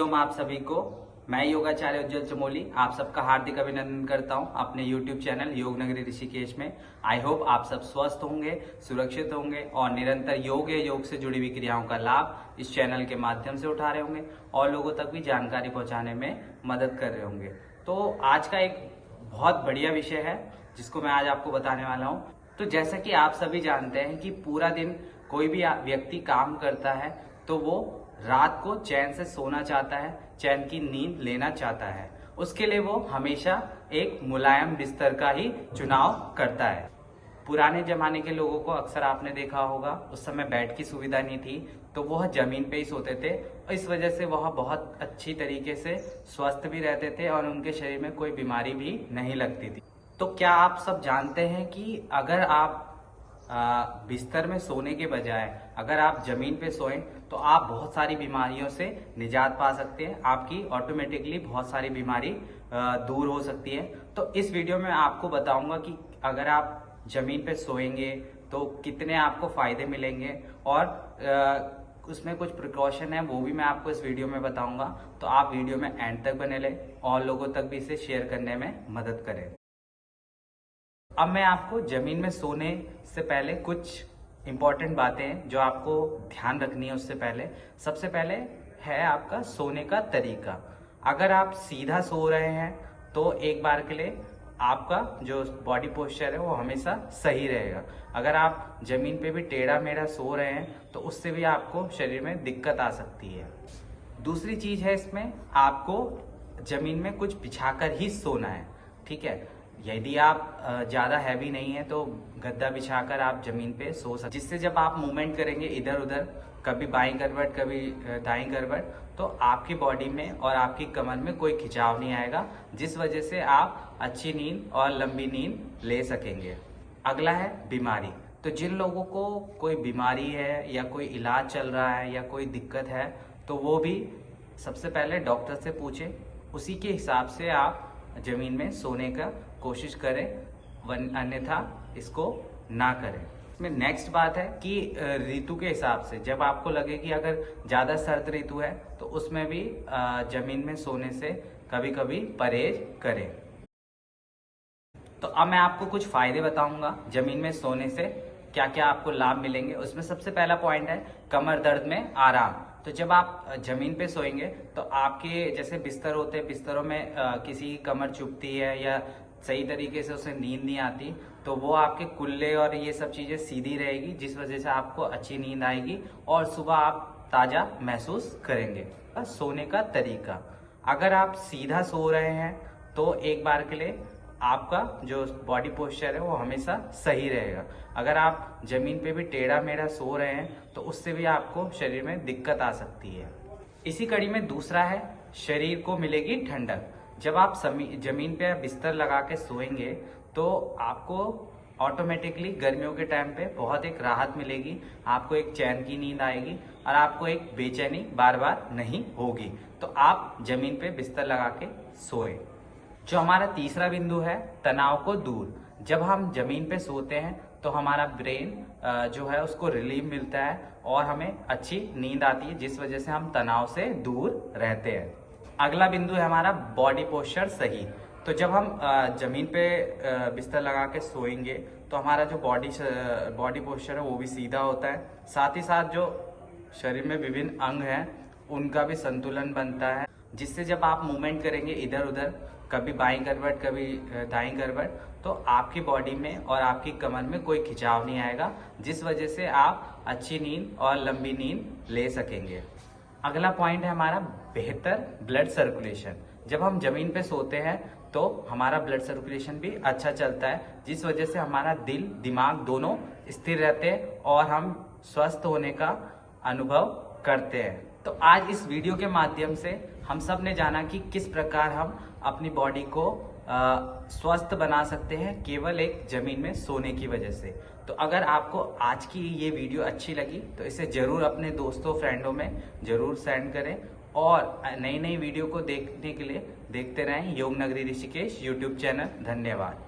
हरिओम आप सभी को। मैं योगाचार्य उज्जवल चमोली आप सबका हार्दिक अभिनंदन करता हूं अपने YouTube चैनल योग नगरी ऋषिकेश में। आई होप आप सब स्वस्थ होंगे, सुरक्षित होंगे और निरंतर योग या योग से जुड़ी हुई क्रियाओं का लाभ इस चैनल के माध्यम से उठा रहे होंगे और लोगों तक भी जानकारी पहुंचाने में मदद कर रहे होंगे। तो आज का एक बहुत बढ़िया विषय है जिसको मैं आज आपको बताने वाला हूँ। तो जैसा कि आप सभी जानते हैं कि पूरा दिन कोई भी व्यक्ति काम करता है तो वो रात को चैन से सोना चाहता है, चैन की नींद लेना चाहता है। उसके लिए वो हमेशा एक मुलायम बिस्तर का ही चुनाव करता है। पुराने जमाने के लोगों को अक्सर आपने देखा होगा, उस समय बेड की सुविधा नहीं थी तो वह जमीन पे ही सोते थे और इस वजह से वह बहुत अच्छी तरीके से स्वस्थ भी रहते थे और उनके शरीर में कोई बीमारी भी नहीं लगती थी। तो क्या आप सब जानते हैं कि अगर आप बिस्तर में सोने के बजाय अगर आप जमीन पे सोएं तो आप बहुत सारी बीमारियों से निजात पा सकते हैं। आपकी ऑटोमेटिकली बहुत सारी बीमारी दूर हो सकती है। तो इस वीडियो में आपको बताऊंगा कि अगर आप जमीन पे सोएंगे तो कितने आपको फायदे मिलेंगे और उसमें कुछ प्रिकॉशन है वो भी मैं आपको इस वीडियो में बताऊंगा। तो आप वीडियो में एंड तक बने रहें और लोगों तक भी इसे शेयर करने में मदद करें। अब मैं आपको जमीन में सोने से पहले कुछ इंपॉर्टेंट बातें हैं जो आपको ध्यान रखनी है। उससे पहले सबसे पहले है आपका सोने का तरीका। अगर आप सीधा सो रहे हैं तो एक बार के लिए आपका जो बॉडी पोस्चर है वो हमेशा सही रहेगा। अगर आप जमीन पे भी टेढ़ा मेढ़ा सो रहे हैं तो उससे भी आपको शरीर में दिक्कत आ सकती है। दूसरी चीज है इसमें आपको जमीन में कुछ बिछाकर ही सोना है, ठीक है। यदि आप ज्यादा हैवी नहीं है तो गद्दा बिछाकर आप जमीन पे सो सकते, जिससे जब आप मूवमेंट करेंगे इधर उधर, कभी बाईं करवट कभी दाईं करवट, तो आपकी बॉडी में और आपकी कमर में कोई खिंचाव नहीं आएगा, जिस वजह से आप अच्छी नींद और लंबी नींद ले सकेंगे। अगला है बीमारी। तो जिन लोगों को कोई बीमारी है या कोई इलाज चल रहा है या कोई दिक्कत है तो वो भी सबसे पहले डॉक्टर से पूछे, उसी के हिसाब से आप जमीन में सोने का कोशिश करें, अन्यथा इसको ना करें। इसमें नेक्स्ट बात है कि ऋतु के हिसाब से जब आपको लगे कि अगर ज्यादा सर्द ऋतु है तो उसमें भी जमीन में सोने से कभी कभी परहेज करें। तो अब मैं आपको कुछ फायदे बताऊंगा जमीन में सोने से क्या क्या आपको लाभ मिलेंगे। उसमें सबसे पहला पॉइंट है कमर दर्द में आराम। तो जब आप जमीन पे सोएंगे तो आपके जैसे बिस्तर होते हैं, बिस्तरों में किसी की कमर चुभती है या सही तरीके से उसे नींद नहीं आती तो वो आपके कुल्ले और ये सब चीजें सीधी रहेगी, जिस वजह से आपको अच्छी नींद आएगी और सुबह आप ताजा महसूस करेंगे। सोने का तरीका, अगर आप सीधा सो रहे हैं तो एक बार के लिए आपका जो बॉडी पोस्चर है वो हमेशा सही रहेगा। अगर आप जमीन पे भी टेढ़ा मेढ़ा सो रहे हैं तो उससे भी आपको शरीर में दिक्कत आ सकती है। इसी कड़ी में दूसरा है शरीर को मिलेगी ठंडक। जब आप जमीन पे बिस्तर लगा के सोएंगे तो आपको ऑटोमेटिकली गर्मियों के टाइम पे बहुत एक राहत मिलेगी, आपको एक चैन की नींद आएगी और आपको एक बेचैनी बार बार नहीं होगी। तो आप जमीन पे बिस्तर लगा के सोएं। जो हमारा तीसरा बिंदु है तनाव को दूर। जब हम जमीन पे सोते हैं तो हमारा ब्रेन जो है उसको रिलीफ मिलता है और हमें अच्छी नींद आती है, जिस वजह से हम तनाव से दूर रहते हैं। अगला बिंदु है हमारा बॉडी पोस्चर सही। तो जब हम जमीन पे बिस्तर लगा के सोएंगे तो हमारा जो बॉडी पोस्चर है वो भी सीधा होता है, साथ ही साथ जो शरीर में विभिन्न अंग हैं उनका भी संतुलन बनता है, जिससे जब आप मूवमेंट करेंगे इधर उधर, कभी बाईं करवट कभी दाईं करवट, तो आपकी बॉडी में और आपकी कमर में कोई खिंचाव नहीं आएगा, जिस वजह से आप अच्छी नींद और लंबी नींद ले सकेंगे। अगला पॉइंट है हमारा बेहतर ब्लड सर्कुलेशन। जब हम जमीन पे सोते हैं तो हमारा ब्लड सर्कुलेशन भी अच्छा चलता है, जिस वजह से हमारा दिल दिमाग दोनों स्थिर रहते हैं और हम स्वस्थ होने का अनुभव करते हैं। तो आज इस वीडियो के माध्यम से हम सब ने जाना कि किस प्रकार हम अपनी बॉडी को स्वस्थ बना सकते हैं केवल एक जमीन में सोने की वजह से। तो अगर आपको आज की ये वीडियो अच्छी लगी तो इसे जरूर अपने दोस्तों फ्रेंडों में जरूर सेंड करें और नई नई वीडियो को देखने के लिए देखते रहें योग नगरी ऋषिकेश यूट्यूब चैनल। धन्यवाद।